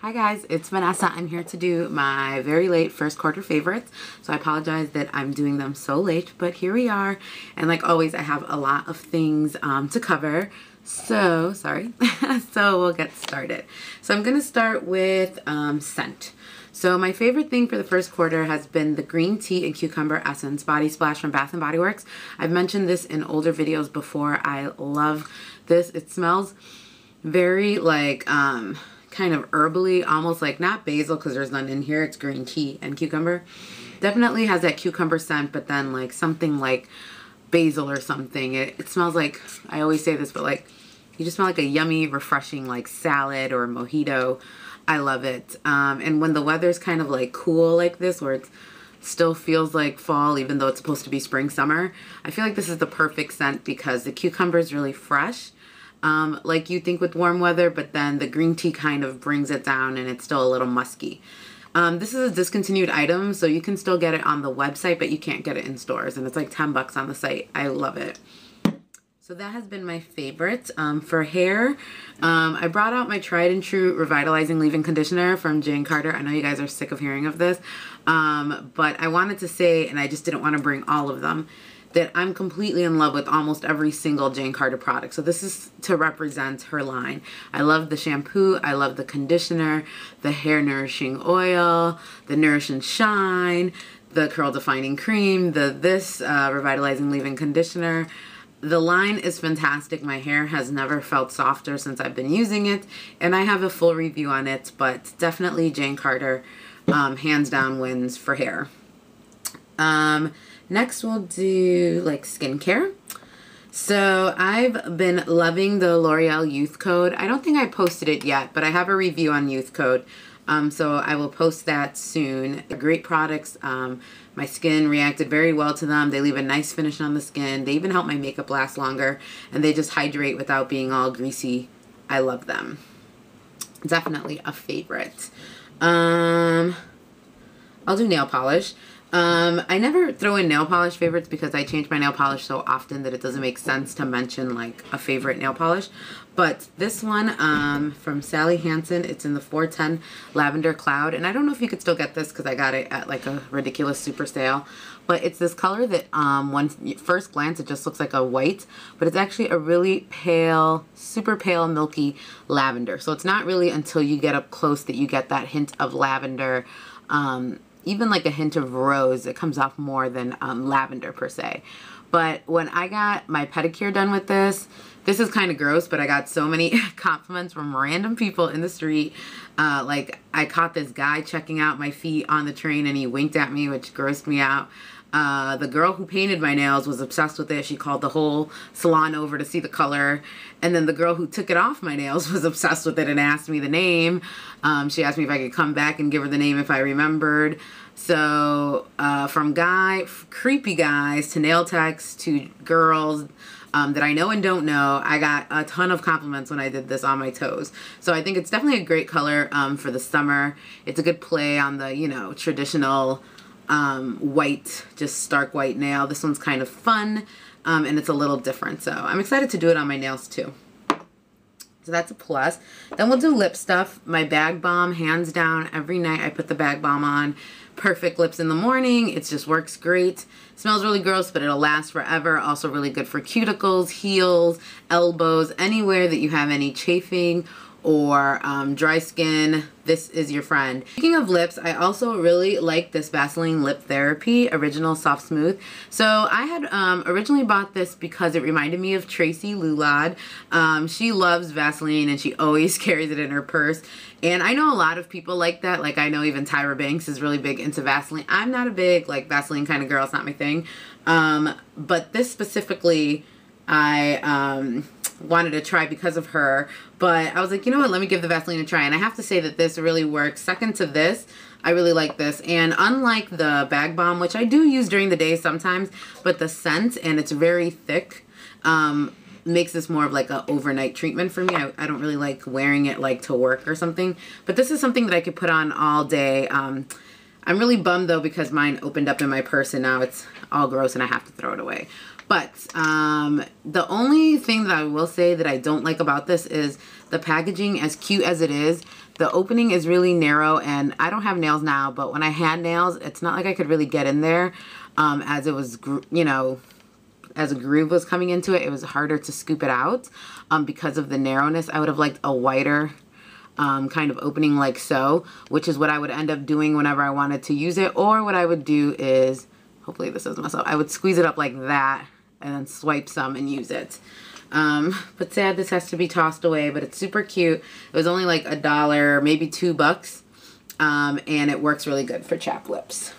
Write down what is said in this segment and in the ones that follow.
Hi guys, it's Vanessa. I'm here to do my very late first quarter favorites. So I apologize that I'm doing them so late, but here we are. And like always, I have a lot of things to cover. So, sorry. So we'll get started. So I'm gonna start with scent. So my favorite thing for the first quarter has been the Green Tea and Cucumber Essence Body Splash from Bath & Body Works. I've mentioned this in older videos before. I love this. It smells very like kind of herbally, almost like not basil because there's none in here. It's green tea and cucumber. Definitely has that cucumber scent, but then like something like basil or something. It smells like, I always say this, but like you just smell like a yummy, refreshing like salad or mojito. I love it. And when the weather's kind of like cool like this, where it still feels like fall even though it's supposed to be spring, summer, I feel like this is the perfect scent because the cucumber is really fresh. Like you think with warm weather, but then the green tea kind of brings it down and it's still a little musky. This is a discontinued item, so you can still get it on the website, but you can't get it in stores, and it's like 10 bucks on the site. I love it. So that has been my favorite. For hair, I brought out my tried and true Revitalizing Leave-In Conditioner from Jane Carter. I know you guys are sick of hearing of this, but I wanted to say, and I just didn't want to bring all of them, that I'm completely in love with almost every single Jane Carter product. So this is to represent her line. I love the shampoo, I love the conditioner, the hair nourishing oil, the Nourish and Shine, the curl defining cream, this Revitalizing Leave-In Conditioner. The line is fantastic. My hair has never felt softer since I've been using it, and I have a full review on it, but definitely Jane Carter, hands down wins for hair. Next we'll do like skincare. So I've been loving the L'Oreal Youth Code. I don't think I posted it yet, but I have a review on Youth Code. So I will post that soon. They're great products. My skin reacted very well to them. They leave a nice finish on the skin. They even help my makeup last longer, and they just hydrate without being all greasy. I love them. Definitely a favorite. I'll do nail polish. I never throw in nail polish favorites because I change my nail polish so often that it doesn't make sense to mention like a favorite nail polish. But this one from Sally Hansen, it's in the 410 Lavender Cloud. And I don't know if you could still get this because I got it at like a ridiculous super sale. But it's this color that one first glance it just looks like a white, but it's actually a really pale, super pale, milky lavender. So it's not really until you get up close that you get that hint of lavender. Even like a hint of rose. It comes off more than lavender per se. But when I got my pedicure done with this is kind of gross, but I got so many compliments from random people in the street. Like I caught this guy checking out my feet on the train and he winked at me, which grossed me out. The girl who painted my nails was obsessed with it. She called the whole salon over to see the color. And then the girl who took it off my nails was obsessed with it and asked me the name. She asked me if I could come back and give her the name if I remembered. So from creepy guys to nail techs to girls that I know and don't know, I got a ton of compliments when I did this on my toes. So I think it's definitely a great color for the summer. It's a good play on the, you know, traditional white, just stark white nail. This one's kind of fun and it's a little different. So I'm excited to do it on my nails too. So that's a plus. Then we'll do lip stuff. My Bag Balm, hands down, every night I put the Bag Balm on. Perfect lips in the morning. It just works great. Smells really gross, but it'll last forever. Also really good for cuticles, heels, elbows, anywhere that you have any chafing or dry skin. This is your friend. Speaking of lips, I also really like this Vaseline Lip Therapy Original Soft Smooth. So I had originally bought this because it reminded me of Tracy Lulad. She loves Vaseline and she always carries it in her purse. And I know a lot of people like that. Like I know even Tyra Banks is really big into Vaseline. I'm not a big like Vaseline kind of girl. It's not my thing. But this specifically, I wanted to try because of her, but I was like, you know what, let me give the Vaseline a try. And I have to say that this really works. Second to this, I really like this. And unlike the Bag Balm, which I do use during the day sometimes, but the scent, and it's very thick, makes this more of like an overnight treatment for me. I don't really like wearing it like to work or something, but this is something that I could put on all day. I'm really bummed though because mine opened up in my purse and now it's all gross and I have to throw it away. But the only thing that I will say that I don't like about this is the packaging, as cute as it is, the opening is really narrow, and I don't have nails now, but when I had nails, it's not like I could really get in there, as it was, you know, as a groove was coming into it, it was harder to scoop it out because of the narrowness. I would have liked a wider kind of opening like so, which is what I would end up doing whenever I wanted to use it. Or what I would do is, hopefully this doesn't mess up, I would squeeze it up like that and then swipe some and use it. But sad this has to be tossed away, but it's super cute. It was only like $1, maybe $2, and it works really good for chapped lips.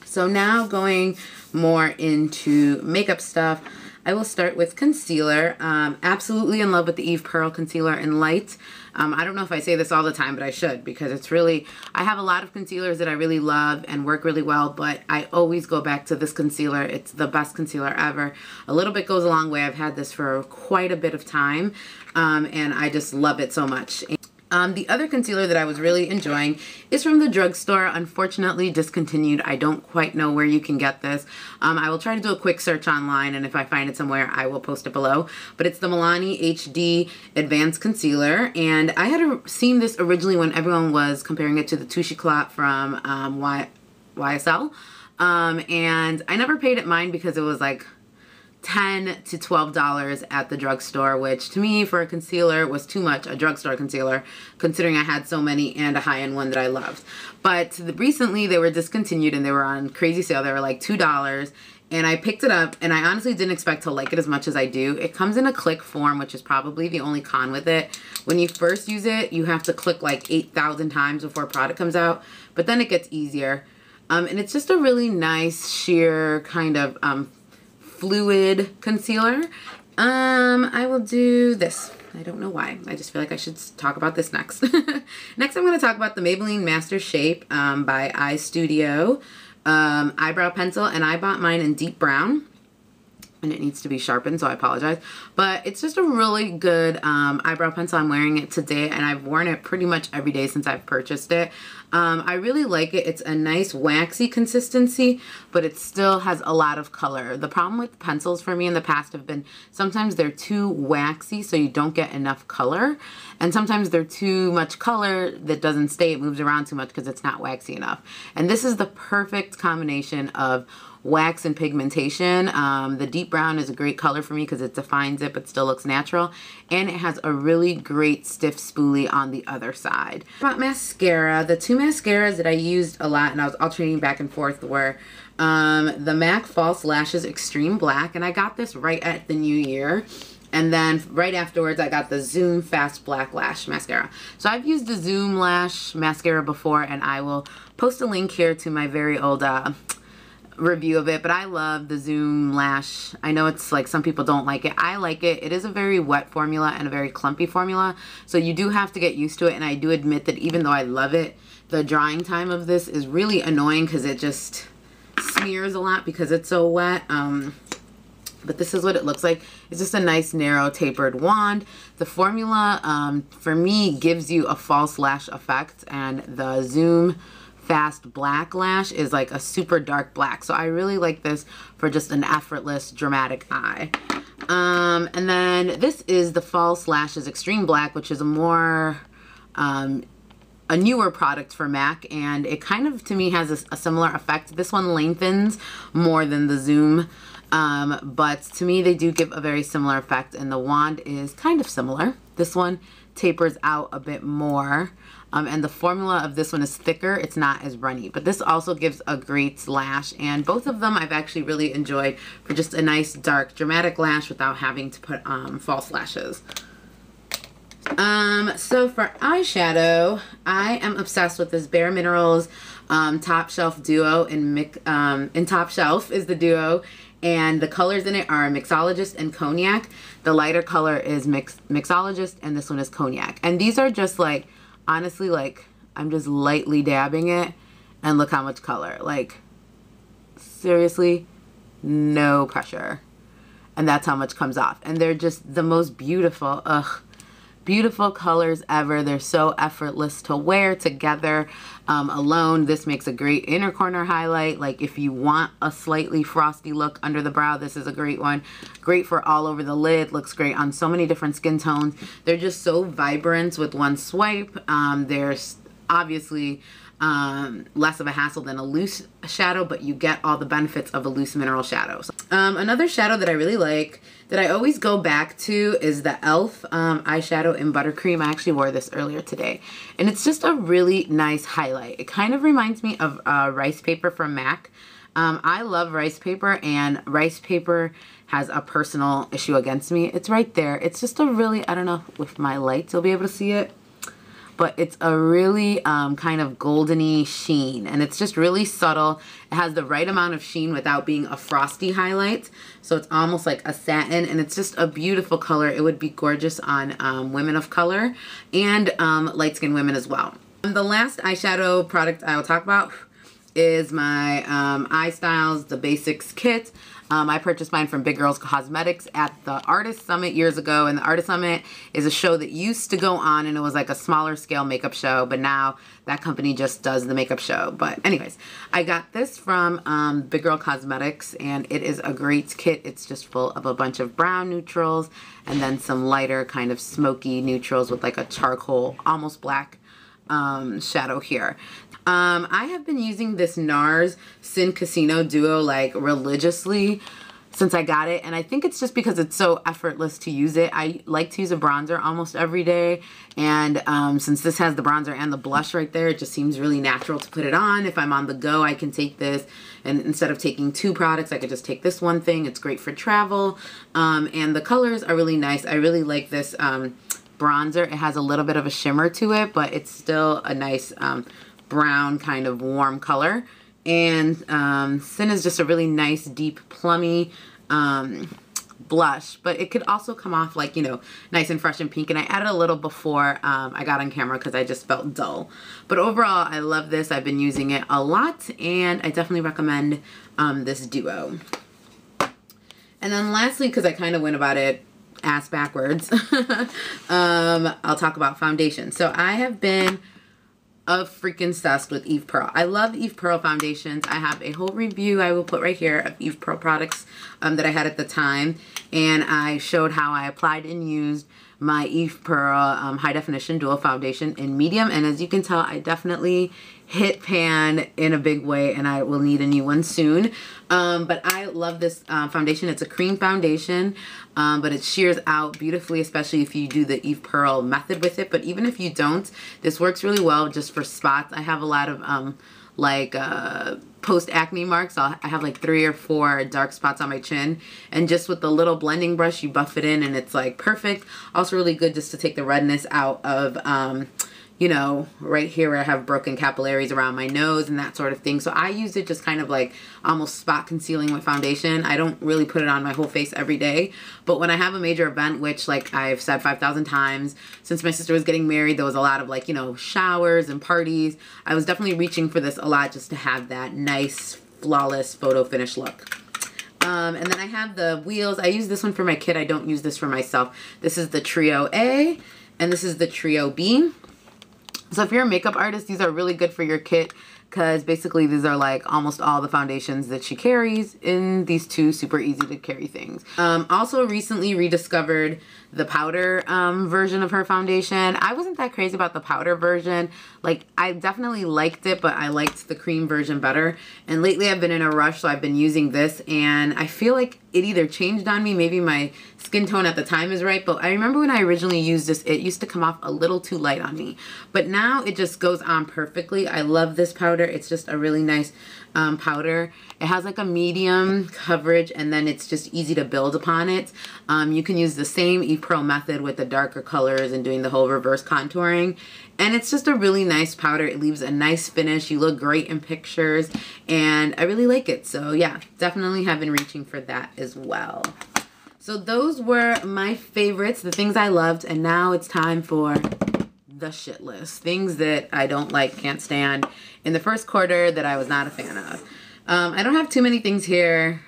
So now going more into makeup stuff, I will start with concealer. Absolutely in love with the Eve Pearl Concealer in Light. I don't know if I say this all the time, but I should, because it's really, I have a lot of concealers that I really love and work really well, but I always go back to this concealer. It's the best concealer ever. A little bit goes a long way. I've had this for quite a bit of time, and I just love it so much. The other concealer that I was really enjoying is from the drugstore. Unfortunately discontinued. I don't quite know where you can get this. I will try to do a quick search online, and if I find it somewhere, I will post it below. But it's the Milani HD Advanced Concealer, and I had seen this originally when everyone was comparing it to the Touche Eclat from YSL, and I never paid it mine because it was like $10 to $12 at the drugstore, which to me for a concealer was too much, a drugstore concealer, considering I had so many and a high-end one that I loved. But recently they were discontinued and they were on crazy sale. They were like $2, and I picked it up, and I honestly didn't expect to like it as much as I do. It comes in a click form, which is probably the only con with it. When you first use it, you have to click like 8,000 times before a product comes out, but then it gets easier. And it's just a really nice sheer kind of fluid concealer. I will do this. I don't know why. I just feel like I should talk about this next. Next, I'm going to talk about the Maybelline Master Shape by iStudio eyebrow pencil, and I bought mine in deep brown, and it needs to be sharpened, so I apologize. But it's just a really good eyebrow pencil. I'm wearing it today, and I've worn it pretty much every day since I've purchased it. I really like it. It's a nice waxy consistency, but it still has a lot of color. The problem with pencils for me in the past have been sometimes they're too waxy, so you don't get enough color, and sometimes they're too much color that doesn't stay. It moves around too much because it's not waxy enough. And this is the perfect combination of wax and pigmentation. The deep brown is a great color for me because it defines it but still looks natural, and it has a really great stiff spoolie on the other side. About mascara, the two mascaras that I used a lot and I was alternating back and forth were the MAC False Lashes Extreme Black, and I got this right at the new year. And then right afterwards, I got the Zoom Fast Black Lash Mascara. So I've used the Zoom Lash Mascara before, and I will post a link here to my very old review of it, but I love the Zoom Lash. I know it's like some people don't like it. I like it. It is a very wet formula and a very clumpy formula, so you do have to get used to it, and I do admit that even though I love it, the drying time of this is really annoying because it just smears a lot because it's so wet. But this is what it looks like. It's just a nice narrow tapered wand. The formula for me gives you a false lash effect, and the Zoom Fast Black Lash is like a super dark black. So I really like this for just an effortless dramatic eye. And then this is the False Lashes Extreme Black, which is a more a newer product for MAC, and it kind of to me has a similar effect. This one lengthens more than the Zoom, but to me they do give a very similar effect, and the wand is kind of similar. This one tapers out a bit more. And the formula of this one is thicker. It's not as runny, but this also gives a great lash, and both of them I've actually really enjoyed for just a nice dark dramatic lash without having to put false lashes. So for eyeshadow, I am obsessed with this Bare Minerals Top Shelf Duo, in Top Shelf is the duo, and the colors in it are Mixologist and Cognac. The lighter color is Mixologist, and this one is Cognac. And these are just like, honestly, like, I'm just lightly dabbing it, and look how much color. Like, seriously, no pressure. And that's how much comes off. And they're just the most beautiful, beautiful colors ever. They're so effortless to wear together. Alone, this makes a great inner corner highlight. Like if you want a slightly frosty look under the brow, this is a great one. Great for all over the lid. Looks great on so many different skin tones. They're just so vibrant with one swipe. There's obviously less of a hassle than a loose shadow, but you get all the benefits of a loose mineral shadow. Another shadow that I really like, that I always go back to, is the e.l.f. eyeshadow in Buttercream. I actually wore this earlier today, and it's just a really nice highlight. It kind of reminds me of rice paper from MAC. I love rice paper, and rice paper has a personal issue against me. It's right there. It's just a really, I don't know if my lights will be able to see it, but it's a really kind of goldeny sheen, and it's just really subtle. It has the right amount of sheen without being a frosty highlight, so it's almost like a satin, and it's just a beautiful color. It would be gorgeous on women of color and light-skinned women as well. The last eyeshadow product I will talk about is my iStyles The Basics kit. I purchased mine from Big Girls Cosmetics at the Artist Summit years ago, and the Artist Summit is a show that used to go on, and it was like a smaller scale makeup show, but now that company just does the makeup show. But anyways, I got this from Big Girl Cosmetics, and it is a great kit. It's just full of a bunch of brown neutrals and then some lighter kind of smoky neutrals with like a charcoal, almost black shadow here. I have been using this NARS Sin Casino Duo like religiously since I got it, and I think it's just because it's so effortless to use it. I like to use a bronzer almost every day, and since this has the bronzer and the blush right there, it just seems really natural to put it on. If I'm on the go, I can take this, and instead of taking two products, I could just take this one thing. It's great for travel, and the colors are really nice. I really like this bronzer. It has a little bit of a shimmer to it, but it's still a nice brown kind of warm color. And Sin is just a really nice deep plummy blush, but it could also come off like, you know, nice and fresh and pink, and I added a little before I got on camera because I just felt dull. But overall, I love this. I've been using it a lot, and I definitely recommend this duo. And then lastly, because I kind of went about it ass backwards, I'll talk about foundation. So I have been freaking obsessed with Eve Pearl. I love Eve Pearl foundations. I have a whole review I will put right here of Eve Pearl products that I had at the time, and I showed how I applied and used my Eve Pearl high definition dual foundation in medium, and as you can tell, I definitely hit pan in a big way, and I will need a new one soon. But I love this foundation. It's a cream foundation, but it shears out beautifully, especially if you do the Eve Pearl method with it. But even if you don't, this works really well just for spots. I have a lot of post-acne marks. I have like 3 or 4 dark spots on my chin, and just with the little blending brush, you buff it in, and it's like perfect. Also really good just to take the redness out of you know, right here where I have broken capillaries around my nose and that sort of thing. So I use it just kind of like almost spot concealing with foundation. I don't really put it on my whole face every day, but when I have a major event, which like I've said 5,000 times, since my sister was getting married, there was a lot of like, you know, showers and parties. I was definitely reaching for this a lot just to have that nice, flawless photo finish look. And then I have the wheels. I use this one for my kid. I don't use this for myself. This is the Trio A, and this is the Trio B. So if you're a makeup artist, these are really good for your kit, because basically these are like almost all the foundations that she carries in these 2 super easy to carry things. Also recently rediscovered the powder version of her foundation. I wasn't that crazy about the powder version. Like, I definitely liked it, but I liked the cream version better. And lately I've been in a rush, so I've been using this, and I feel like it either changed on me, maybe my skin tone at the time is right, but I remember when I originally used this, it used to come off a little too light on me. But now it just goes on perfectly. I love this powder. It's just a really nice powder. It has like a medium coverage, and then it's just easy to build upon it. You can use the same Eve Pearl method with the darker colors and doing the whole reverse contouring. And it's just a really nice powder. It leaves a nice finish. You look great in pictures, and I really like it. So yeah, definitely have been reaching for that as well. So those were my favorites, the things I loved, and now it's time for the shit list. Things that I don't like, can't stand in the first quarter that I was not a fan of. I don't have too many things here,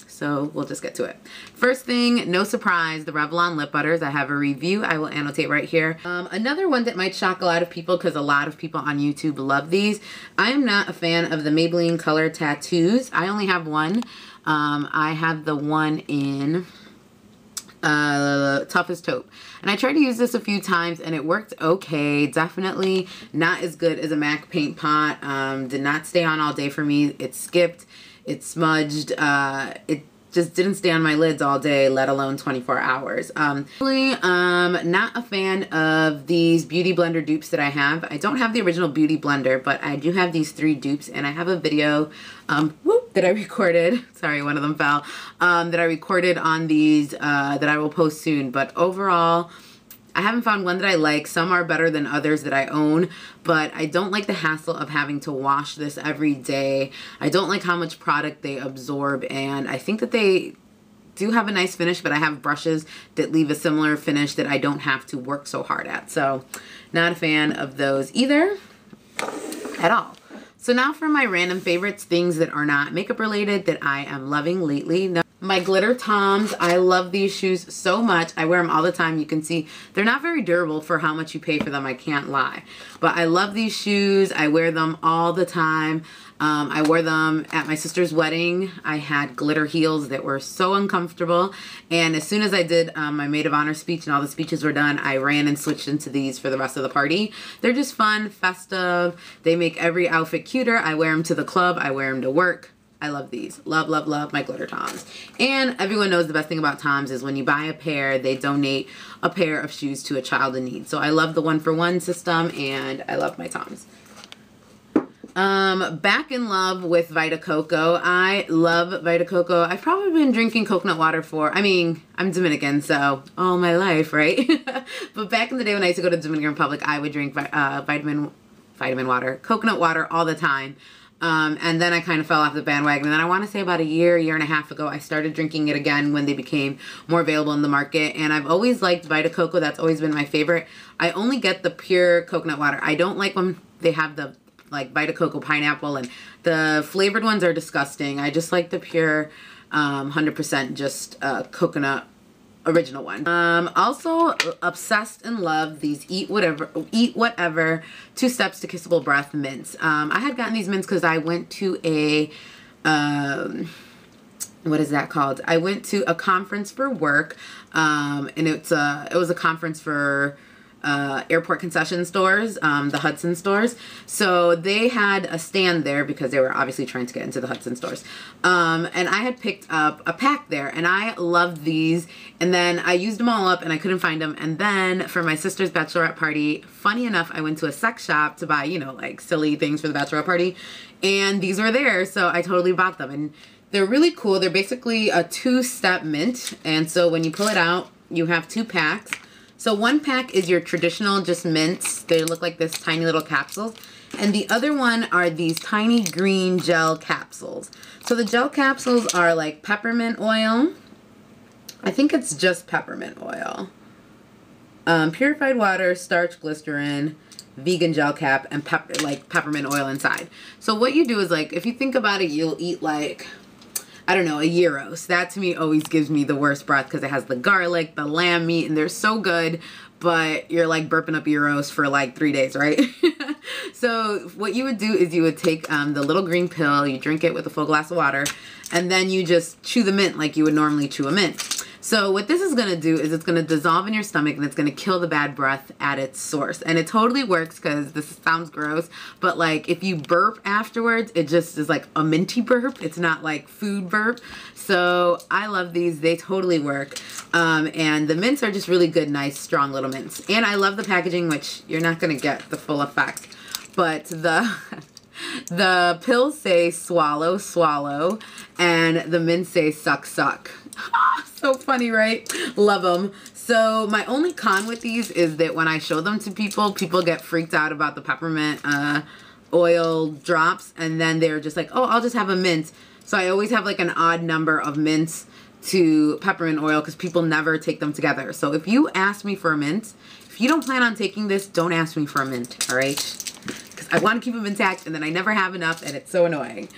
so we'll just get to it. First thing, no surprise, the Revlon lip butters. I have a review. I will annotate right here. Another one that might shock a lot of people because a lot of people on YouTube love these. I am not a fan of the Maybelline Color Tattoos. I only have one. I have the one in Tough as Taupe. And I tried to use this a few times and it worked okay. Definitely not as good as a MAC paint pot. Did not stay on all day for me. It skipped. It smudged. It just didn't stay on my lids all day, let alone 24 hours. Really, not a fan of these Beauty Blender dupes that I have. I don't have the original Beauty Blender, but I do have these 3 dupes, and I have a video that I recorded. Sorry, one of them fell. That I recorded on these that I will post soon. But overall, I haven't found one that I like. Some are better than others that I own, but I don't like the hassle of having to wash this every day. I don't like how much product they absorb, and I think that they do have a nice finish, but I have brushes that leave a similar finish that I don't have to work so hard at. So not a fan of those either at all. So now for my random favorites, things that are not makeup related that I am loving lately. Now, my glitter Toms. I love these shoes so much. I wear them all the time. You can see they're not very durable for how much you pay for them. I can't lie. But I love these shoes. I wear them all the time. I wore them at my sister's wedding. I had glitter heels that were so uncomfortable. And as soon as I did my maid of honor speech and all the speeches were done, I ran and switched into these for the rest of the party. They're just fun, festive. They make every outfit cuter. I wear them to the club. I wear them to work. I love these. Love, love, love my glitter Toms. And everyone knows the best thing about Toms is when you buy a pair, they donate a pair of shoes to a child in need. So I love the 1-for-1 system, and I love my Toms. Back in love with Vita Coco. I love Vita Coco. I've probably been drinking coconut water I'm Dominican, so all my life, right? But back in the day when I used to go to Dominican Republic, I would drink vitamin water, coconut water all the time. And then I kind of fell off the bandwagon. And then I want to say about a year and a half ago, I started drinking it again when they became more available in the market. And I've always liked Vita Coco. That's always been my favorite. I only get the pure coconut water. I don't like when they have the like Vita Coco pineapple, and the flavored ones are disgusting. I just like the pure 100% just coconut original one. Also obsessed and love these Eat Whatever 2 Steps to Kissable Breath mints. I had gotten these mints because I went to a what is that called? I went to a conference for work, and it was a conference for airport concession stores, the Hudson stores. So they had a stand there because they were obviously trying to get into the Hudson stores. And I had picked up a pack there, and I loved these. And then I used them all up and I couldn't find them. And then for my sister's bachelorette party, funny enough, I went to a sex shop to buy, you know, like silly things for the bachelorette party. And these were there, so I totally bought them. And they're really cool. They're basically a 2-step mint. And so when you pull it out, you have 2 packs. So one pack is your traditional just mints. They look like this tiny little capsules. And the other one are these tiny green gel capsules. So the gel capsules are like peppermint oil. I think it's just peppermint oil. Purified water, starch, glycerin, vegan gel cap, and peppermint oil inside. So what you do is, like, if you think about it, you'll eat like, I don't know, a gyros. That to me always gives me the worst breath because it has the garlic, the lamb meat, and they're so good, but you're like burping up gyros for like 3 days, right? So what you would do is you would take the little green pill, you drink it with a full glass of water, and then you just chew the mint like you would normally chew a mint. So what this is going to do is it's going to dissolve in your stomach, and it's going to kill the bad breath at its source. And it totally works because this sounds gross, but like if you burp afterwards, it just is like a minty burp. It's not like food burp. So I love these. They totally work. And the mints are just really good, nice, strong little mints. And I love the packaging, which you're not going to get the full effect. But the pills say swallow, swallow, and the mints say suck, suck. So funny, right? Love them. So my only con with these is that when I show them to people, people get freaked out about the peppermint oil drops, and then they're just like, oh, I'll just have a mint. So I always have like an odd number of mints to peppermint oil because people never take them together. So if you ask me for a mint, if you don't plan on taking this, don't ask me for a mint, all right? Because I want to keep them intact, and then I never have enough, and it's so annoying.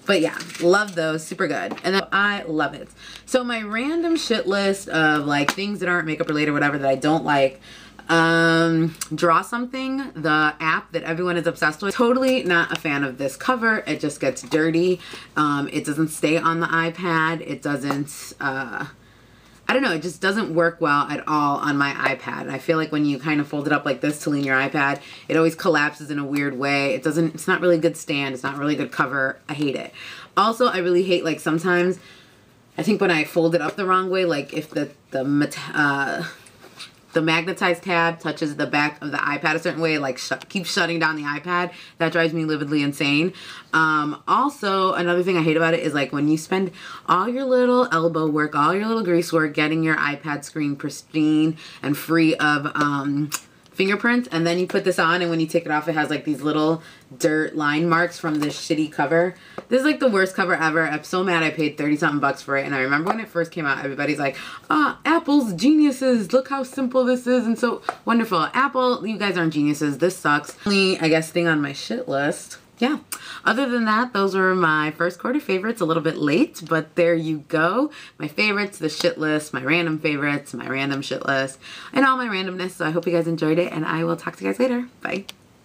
But yeah, love those, super good. And then I love it. So my random shit list of like things that aren't makeup related or whatever that I don't like. Draw Something, the app that everyone is obsessed with. Totally not a fan of this cover. It just gets dirty. It doesn't stay on the iPad. It doesn't, I don't know, it just doesn't work well at all on my iPad. I feel like when you kind of fold it up like this to lean your iPad, it always collapses in a weird way. It's not really a good stand. It's not really a good cover. I hate it. Also, I really hate, like, sometimes, I think when I fold it up the wrong way, like if the magnetized tab touches the back of the iPad a certain way, it like keeps shutting down the iPad. That drives me lividly insane. Also, another thing I hate about it is like when you spend all your little elbow work, all your little grease work, getting your iPad screen pristine and free of fingerprints, and then you put this on, and when you take it off, it has like these little dirt line marks from this shitty cover. This is like the worst cover ever. I'm so mad I paid 30-something bucks for it. And I remember when it first came out, everybody's like, Apple's geniuses. Look how simple this is and so wonderful. Apple, you guys aren't geniuses. This sucks. Only, I guess, thing on my shit list. Yeah. Other than that, those were my first quarter favorites. A little bit late, but there you go. My favorites, the shit list, my random favorites, my random shit list, and all my randomness. So I hope you guys enjoyed it, and I will talk to you guys later. Bye.